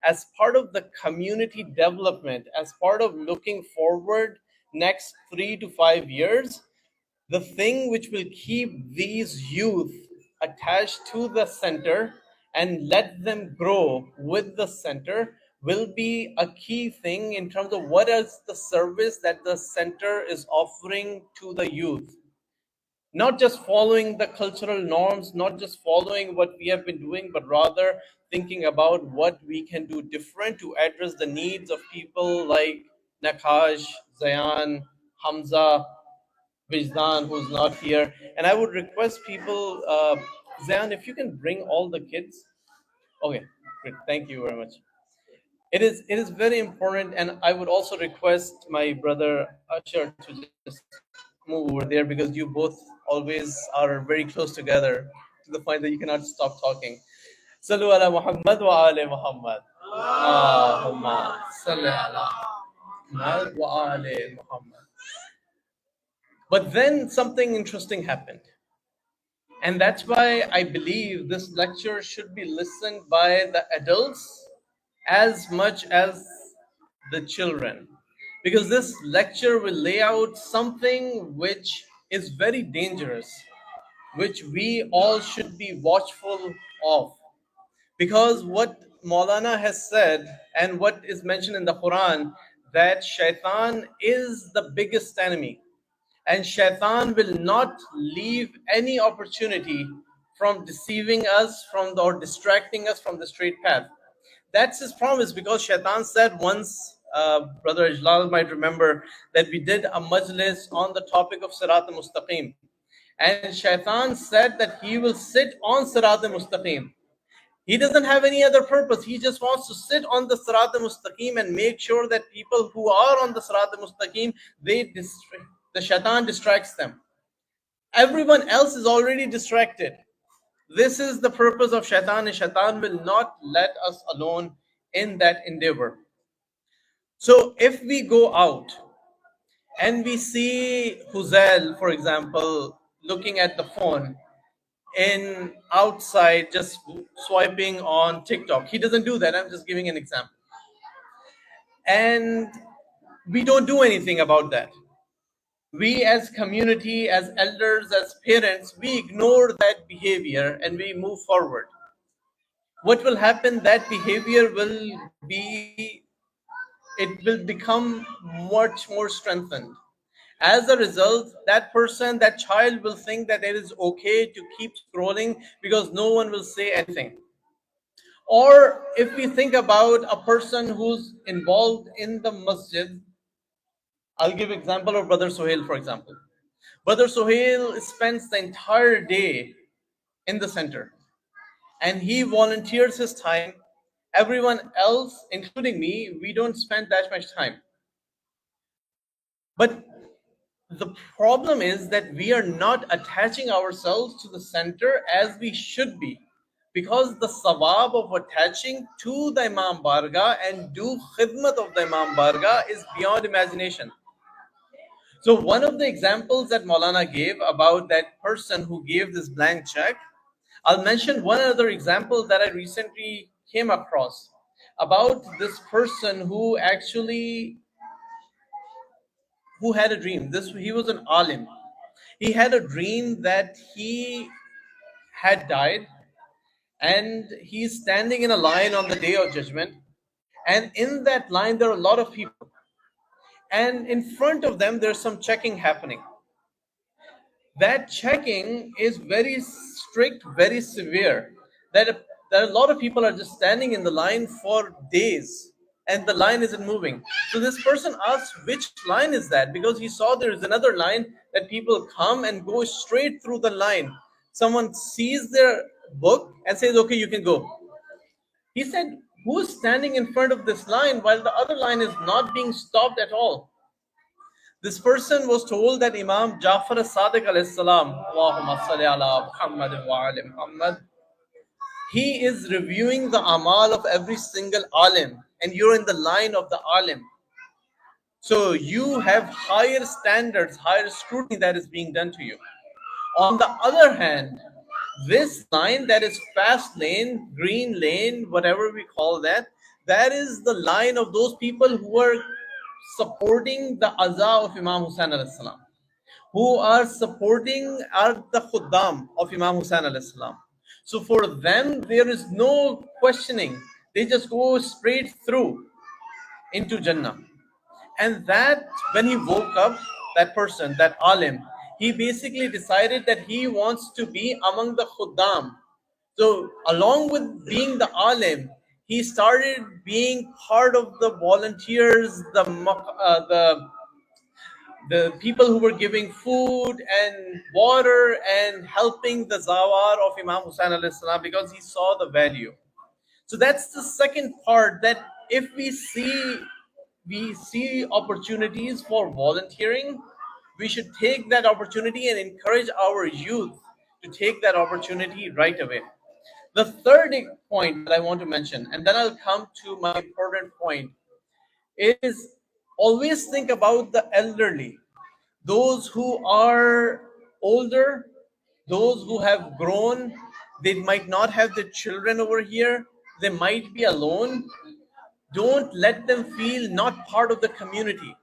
as part of the community development, as part of looking forward next 3 to 5 years, the thing which will keep these youth attached to the center and let them grow with the center will be a key thing in terms of what is the service that the center is offering to the youth. Not just following the cultural norms, not just following what we have been doing, but rather thinking about what we can do different to address the needs of people like Nakash, Zayan, Hamza, Vijdan, who's not here. And I would request people, Zayan, if you can bring all the kids. Okay, great. Thank you very much. It is very important, and I would also request my brother Ashar to just move over there because you both always are very close together to the point that you cannot stop talking. Sallu ala Muhammad wa ali Muhammad. Allahumma salli ala Muhammad wa ali Muhammad. But then something interesting happened. And that's why I believe this lecture should be listened by the adults as much as the children. Because this lecture will lay out something which is very dangerous, which we all should be watchful of. Because what Maulana has said and what is mentioned in the Quran, that shaitan is the biggest enemy. And shaitan will not leave any opportunity from deceiving us or distracting us from the straight path. That's his promise, because shaitan said once, Brother Ijlal might remember, that we did a majlis on the topic of Sirat al-Mustaqim. And shaitan said that he will sit on Sirat al-Mustaqim. He doesn't have any other purpose. He just wants to sit on the Sirat al-Mustaqim and make sure that people who are on the Sirat al-Mustaqim, the shaitan distracts them. Everyone else is already distracted. This is the purpose of shaitan, and shaitan will not let us alone in that endeavor. So if we go out and we see Huzail, for example, looking at the phone in outside, just swiping on TikTok. He doesn't do that. I'm just giving an example. And we don't do anything about that. We as community, as elders, as parents, we ignore that behavior and we move forward. What will happen? That behavior will become much more strengthened. As a result, that person, that child will think that it is okay to keep scrolling because no one will say anything. Or if we think about a person who's involved in the masjid, I'll give example of Brother Sohail, for example. Brother Sohail spends the entire day in the center and he volunteers his time. Everyone else, including me, we don't spend that much time. But the problem is that we are not attaching ourselves to the center as we should be, because the sawab of attaching to the Imam Barga and do khidmat of the Imam Barga is beyond imagination. So one of the examples that Maulana gave about that person who gave this blank check, I'll mention one other example that I recently came across about this person who had a dream. He was an alim. He had a dream that he had died and he's standing in a line on the day of judgment, and in that line there are a lot of people, and in front of them there's some checking happening. That checking is very strict, very severe, that a lot of people are just standing in the line for days and the line isn't moving. So this person asks, which line is that? Because he saw there is another line that people come and go straight through the line. Someone sees their book and says, okay, you can go. He said, who's standing in front of this line while the other line is not being stopped at all? This person was told that Imam Jafar as-Sadiq alayhi salam, Allahumma salli ala Muhammad wa ali Muhammad, he is reviewing the amal of every single alim, and you're in the line of the alim. So you have higher standards, higher scrutiny that is being done to you. On the other hand, this line that is fast lane, green lane, whatever we call that, That is the line of those people who are supporting the Aza of Imam Hussain alayhi salam, who are supporting are the Khuddam of Imam Hussain alayhi salam. So for them, there is no questioning. They just go straight through into Jannah. And that, when he woke up, that person, that alim, he basically decided that he wants to be among the Khuddam. So, along with being the alim, he started being part of the volunteers, the people who were giving food and water and helping the zawar of Imam Hussain alayhi salam because he saw the value. So that's the second part, that if we see opportunities for volunteering, we should take that opportunity and encourage our youth to take that opportunity right away. The third point that I want to mention, and then I'll come to my important point, is always think about the elderly, those who are older, those who have grown. They might not have the children over here, they might be alone. Don't let them feel not part of the community.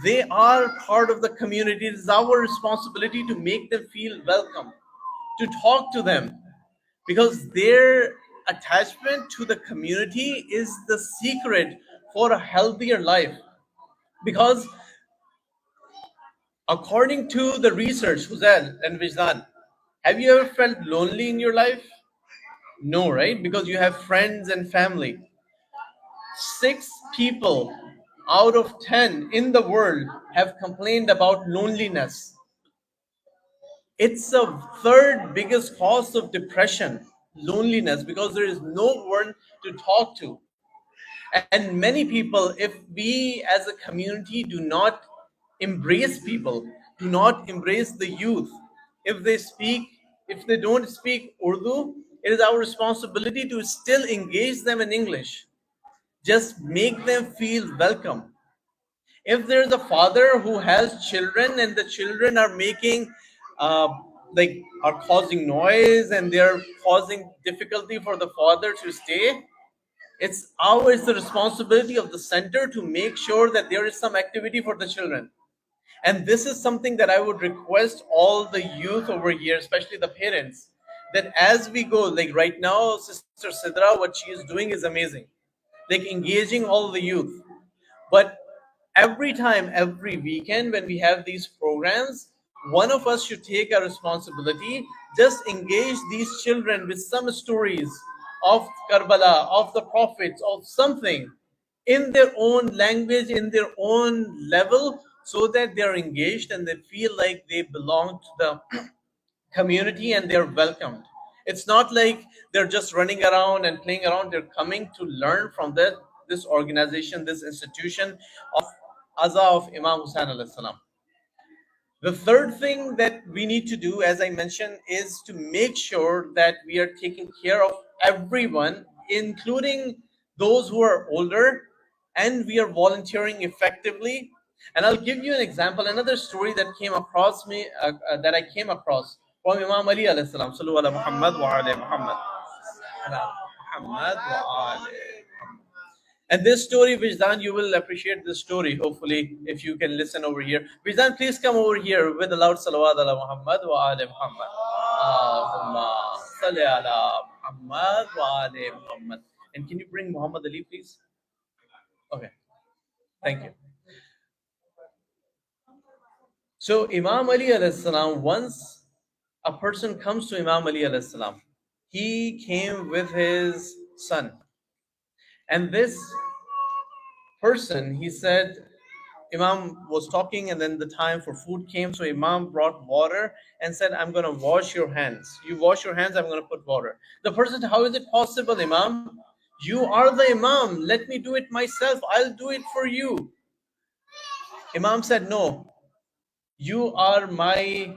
They are part of the community. It is our responsibility to make them feel welcome, to talk to them, because their attachment to the community is the secret for a healthier life. Because according to the research, Huzail and Vijdan, have you ever felt lonely in your life? No, right? Because you have friends and family. 6 people out of 10 in the world have complained about loneliness. It's a third biggest cause of depression, loneliness, because there is no one to talk to. And many people, if we as a community do not embrace people, do not embrace the youth, if they don't speak Urdu, it is our responsibility to still engage them in English. Just make them feel welcome. If there's a father who has children and the children are making uh, are causing noise and they're causing difficulty for the father to stay, it's always the responsibility of the center to make sure that there is some activity for the children. And this is something that I would request all the youth over here, especially the parents, that as we go, like right now, Sister Sidra, what she is doing is amazing, like engaging all the youth. But every time, every weekend, when we have these programs, one of us should take a responsibility, just engage these children with some stories of Karbala, of the prophets, of something in their own language, in their own level, so that they're engaged and they feel like they belong to the community and they're welcomed. It's not like they're just running around and playing around. They're coming to learn from this organization, this institution of Aza of Imam Hussain alayhi salam. The third thing that we need to do, as I mentioned, is to make sure that we are taking care of everyone, including those who are older, and we are volunteering effectively. And I'll give you an example, another story that came across me, that I came across from Imam Ali alayhi salam. Sallu ala Muhammad wa ala Muhammad. Ala Muhammad wa ala. And this story, Vijdan, you will appreciate this story, hopefully, if you can listen over here. Vijdan, please come over here with a loud salawat ala Muhammad wa ala Muhammad. Allahumma salli ala Muhammad wa ala Muhammad. And can you bring Muhammad Ali, please? Okay, thank you. So Imam Ali alayhi salam, once a person comes to Imam Ali alayhi salam, he came with his son. And this person, he said, Imam was talking and then the time for food came. So Imam brought water and said, I'm going to wash your hands. You wash your hands, I'm going to put water. The person said, how is it possible, Imam? You are the Imam. Let me do it myself. I'll do it for you. Imam said, no, you are my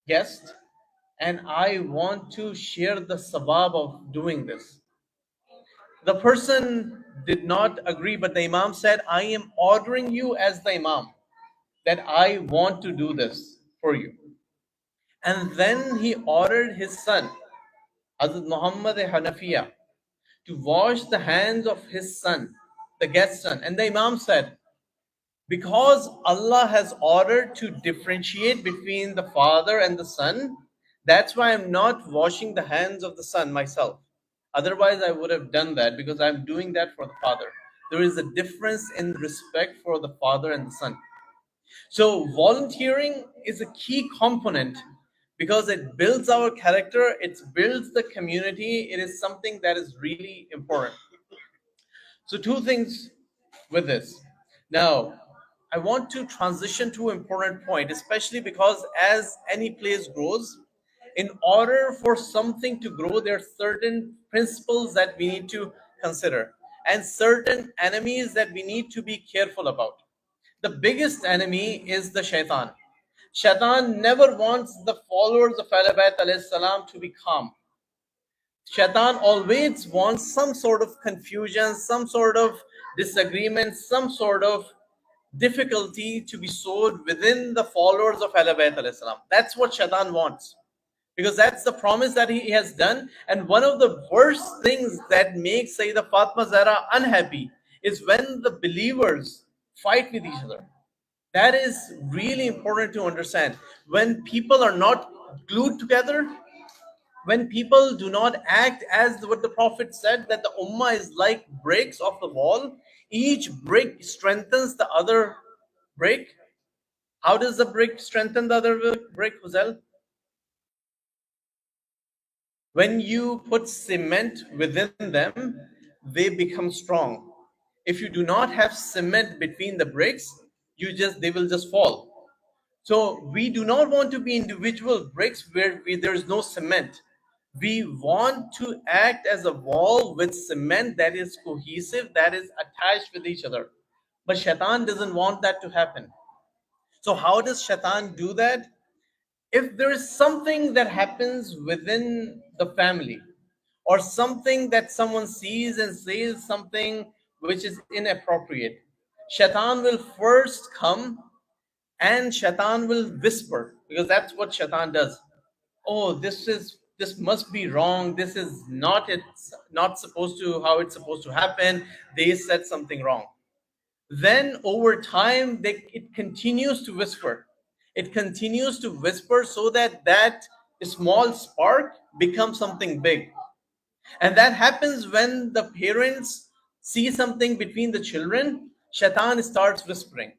guest and I want to share the sawab of doing this. The person did not agree, but the Imam said, I am ordering you as the Imam, that I want to do this for you. And then he ordered his son, Hazrat Muhammad Hanafiya, to wash the hands of his son, the guest son. And the Imam said, because Allah has ordered to differentiate between the father and the son, that's why I'm not washing the hands of the son myself. Otherwise, I would have done that because I'm doing that for the father. There is a difference in respect for the father and the son. So, volunteering is a key component because it builds our character, it builds the community, it is something that is really important. So, two things with this. Now, I want to transition to an important point, especially because as any place grows, in order for something to grow, there are certain principles that we need to consider and certain enemies that we need to be careful about. The biggest enemy is the shaitan. Shaitan never wants the followers of Ahl Bayt alayhi salam to be calm. Shaitan always wants some sort of confusion, some sort of disagreement, some sort of difficulty to be sowed within the followers of Ahl Bayt alayhi salam. That's what Shaitan wants. Because that's the promise that he has done. And one of the worst things that makes Sayyidah Fatma Zahra unhappy is when the believers fight with each other. That is really important to understand. When people are not glued together, when people do not act as what the Prophet said, that the ummah is like bricks of the wall, each brick strengthens the other brick. How does the brick strengthen the other brick, Huzel? When you put cement within them, they become strong. If you do not have cement between the bricks, they will just fall. So we do not want to be individual bricks where there is no cement. We want to act as a wall with cement that is cohesive, that is attached with each other. But Shaitan doesn't want that to happen. So how does Shaitan do that? If there is something that happens within the family, or something that someone sees and says something which is inappropriate, Shaitan will first come and Shaitan will whisper, because that's what Shaitan does. Oh, this must be wrong. This is not, it's not supposed to, how it's supposed to happen. They said something wrong. Then over time, it continues to whisper. It continues to whisper so that that small spark becomes something big. And that happens when the parents see something between the children, Shaitan starts whispering.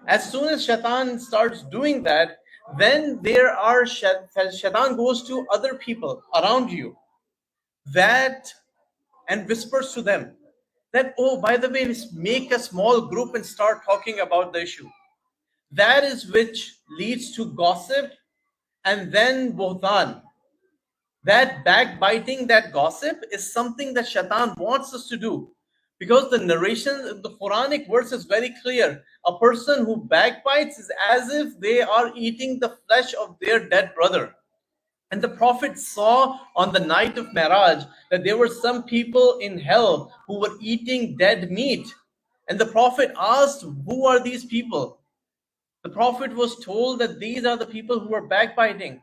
As soon as Shaitan starts doing that, then Shaitan goes to other people around you that and whispers to them that, oh, by the way, let's make a small group and start talking about the issue. That is which leads to gossip and then bohtan. That backbiting, that gossip is something that Shaitan wants us to do. Because the narration, the Quranic verse is very clear. A person who backbites is as if they are eating the flesh of their dead brother. And the Prophet saw on the night of Miraj that there were some people in hell who were eating dead meat. And the Prophet asked, who are these people? The Prophet was told that these are the people who are backbiting.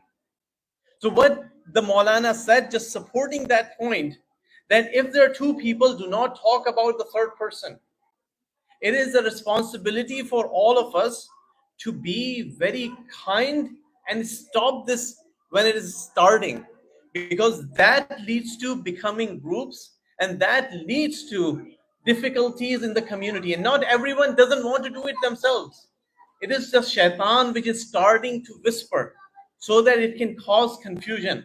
So what the Maulana said, just supporting that point, that if there are two people, do not talk about the third person. It is a responsibility for all of us to be very kind and stop this when it is starting, because that leads to becoming groups and that leads to difficulties in the community. And not everyone doesn't want to do it themselves. It is just Shaitan which is starting to whisper so that it can cause confusion.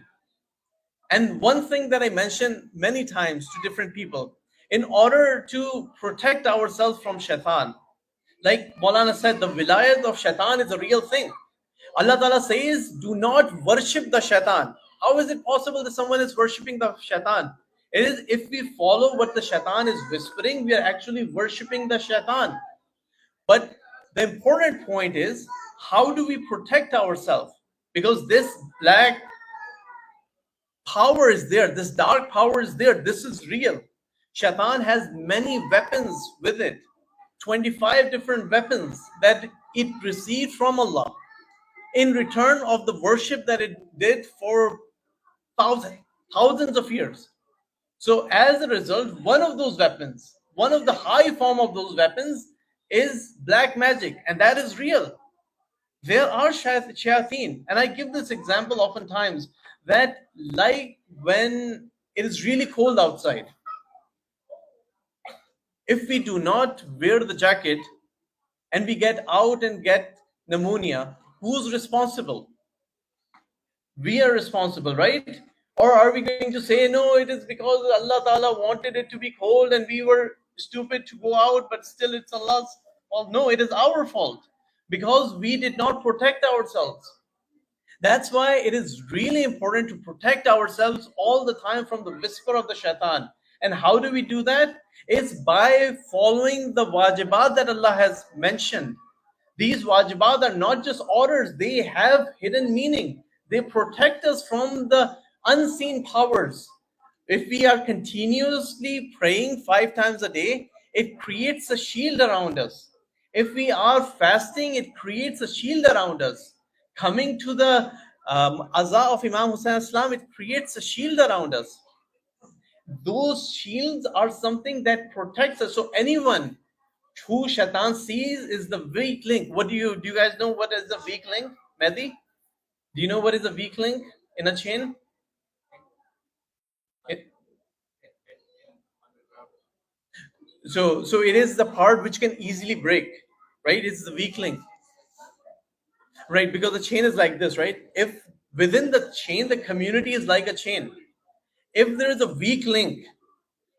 And one thing that I mentioned many times to different people, in order to protect ourselves from Shaitan, like Maulana said, the wilayat of Shaitan is a real thing. Allah Ta'ala says, do not worship the Shaitan. How is it possible that someone is worshipping the Shaitan? It is if we follow what the Shaitan is whispering, we are actually worshipping the Shaitan. But the important point is, how do we protect ourselves? Because this black power is there, this dark power is there, this is real. Shaitan has many weapons with it, 25 different weapons that it received from Allah in return of the worship that it did for thousands of years. So as a result, one of those weapons, one of the high form of those weapons is black magic, and that is real. There are shayateen, and I give this example oftentimes that, like when it is really cold outside, if we do not wear the jacket and we get out and get pneumonia, who's responsible? We are responsible, right? Or are we going to say, no, it is because Allah Ta'ala wanted it to be cold and we were stupid to go out, but still it's Allah's fault? No, it is our fault because we did not protect ourselves. That's why it is really important to protect ourselves all the time from the whisper of the shaitan. And how do we do that? It's by following the wajibat that Allah has mentioned. These wajibat are not just orders, they have hidden meaning. They protect us from the unseen powers. If we are continuously praying 5 times a day, it creates a shield around us. If we are fasting, it creates a shield around us. Coming to the Aza of Imam Hussain Islam, it creates a shield around us. Those shields are something that protects us. So anyone who Shaitan sees is the weak link. Do you guys know what is a weak link? Mehdi? Do you know what is a weak link in a chain? It, so it is the part which can easily break, right? It's the weak link, right? Because the chain is like this, right? If within the chain, the community is like a chain. If there is a weak link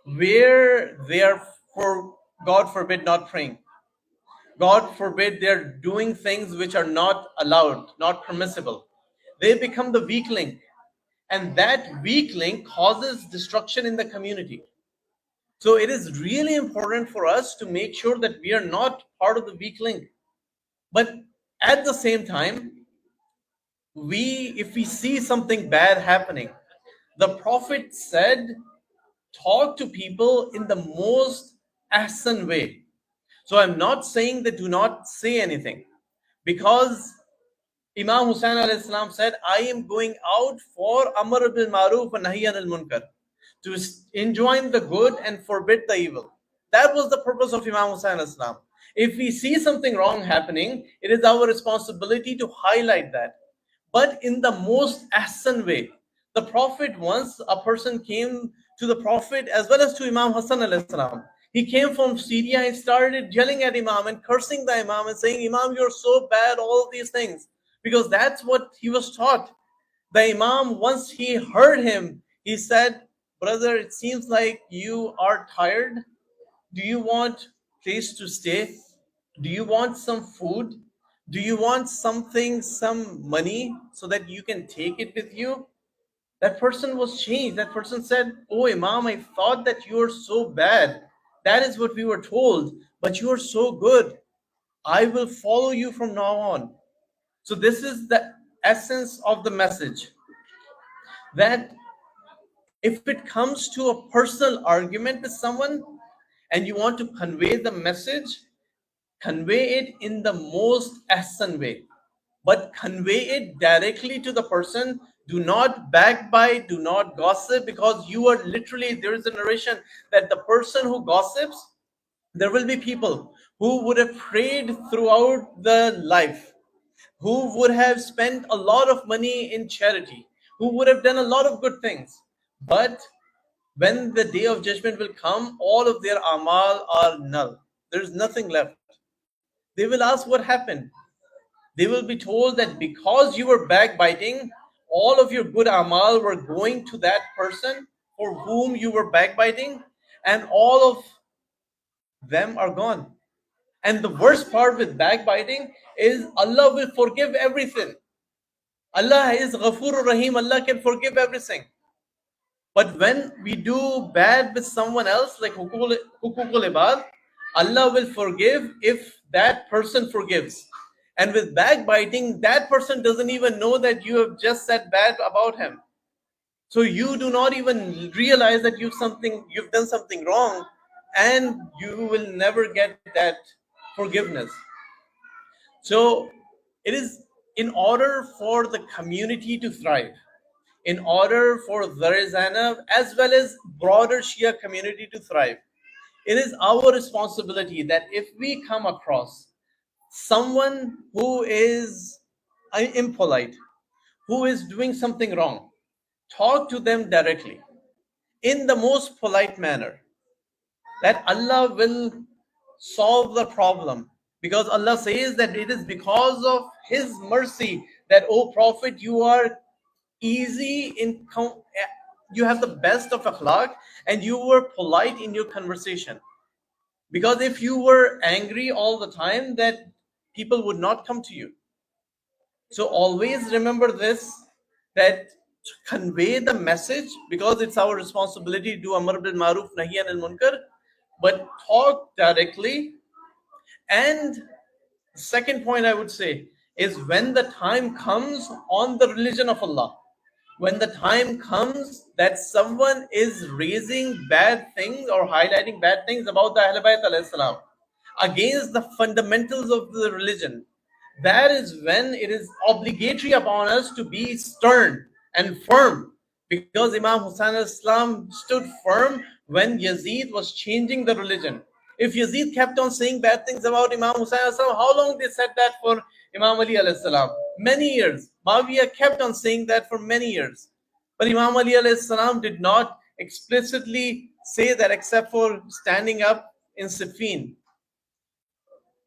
where they are, for God forbid, not praying, God forbid, they're doing things which are not allowed, not permissible, they become the weak link. And that weak link causes destruction in the community. So it is really important for us to make sure that we are not part of the weak link. But at the same time, if we see something bad happening, the Prophet said, talk to people in the most ahsan way. So I'm not saying that do not say anything, because Imam Hussain alayhi salam said, I am going out for Amr bil Maruf and Nahi anil Munkar, to enjoin the good and forbid the evil. That was the purpose of Imam Hussain alayhi salam. If we see something wrong happening, it is our responsibility to highlight that, but in the most ahsan way. The Prophet, once a person came to the Prophet as well as to Imam Hassan alayhi salam. He came from Syria and started yelling at Imam and cursing the Imam and saying, Imam, you're so bad, all these things. Because that's what he was taught. The Imam, once he heard him, he said, brother, it seems like you are tired. Do you want place to stay? Do you want some food? Do you want something, some money, so that you can take it with you? That person was changed. That person said, oh Imam, I thought that you are so bad. That is what we were told, but you are so good. I will follow you from now on. So this is the essence of the message, that if it comes to a personal argument with someone and you want to convey the message, convey it in the most ahsan way, but convey it directly to the person. Do not backbite, do not gossip, because you are literally, there is a narration that the person who gossips, there will be people who would have prayed throughout the life, who would have spent a lot of money in charity, who would have done a lot of good things. But when the day of judgment will come, all of their amal are null. There is nothing left. They will ask what happened. They will be told that because you were backbiting, all of your good amal were going to that person for whom you were backbiting, and all of them are gone. And the worst part with backbiting is Allah will forgive everything. Allah is Ghafur Rahim. Allah can forgive everything. But when we do bad with someone else, like hukukul ibad, Allah will forgive if that person forgives. And with backbiting, that person doesn't even know that you have just said bad about him. So you do not even realize that you've done something wrong, and you will never get that forgiveness. So it is, in order for the community to thrive, in order for Dar Zainab as well as broader Shia community to thrive. It is our responsibility that if we come across someone who is impolite, who is doing something wrong, talk to them directly in the most polite manner, that Allah will solve the problem. Because Allah says that it is because of His mercy that, O Prophet, you are easy in, you have the best of akhlaq and you were polite in your conversation. Because if you were angry all the time, that people would not come to you. So always remember this, that to convey the message, because it's our responsibility to do Amr bil Maruf, Nahi anil Munkar, but talk directly. And the second point I would say is, when the time comes on the religion of Allah, when the time comes that someone is raising bad things or highlighting bad things about the Ahl Bayt alayhi salam, against the fundamentals of the religion, that is when it is obligatory upon us to be stern and firm. Because Imam Hussain al-Islam stood firm when Yazid was changing the religion. If Yazid kept on saying bad things about Imam Hussain al-Islam, how long they said that for Imam Ali alayhi salam? Many years. Muawiyah kept on saying that for many years. But Imam Ali alayhi salam did not explicitly say that, except for standing up in Siffin.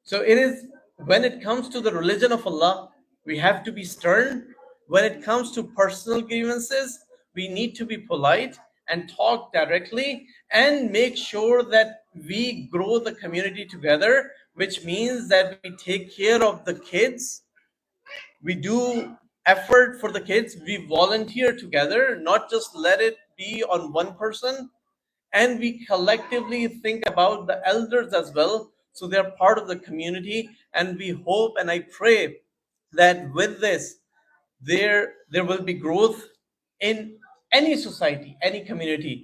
So it is, when it comes to the religion of Allah, we have to be stern. When it comes to personal grievances, we need to be polite and talk directly and make sure that we grow the community together, which means that we take care of the kids, we do effort for the kids, we volunteer together, not just let it be on one person, and we collectively think about the elders as well, so they're part of the community. And we hope and I pray that with this, there will be growth in any society, any community,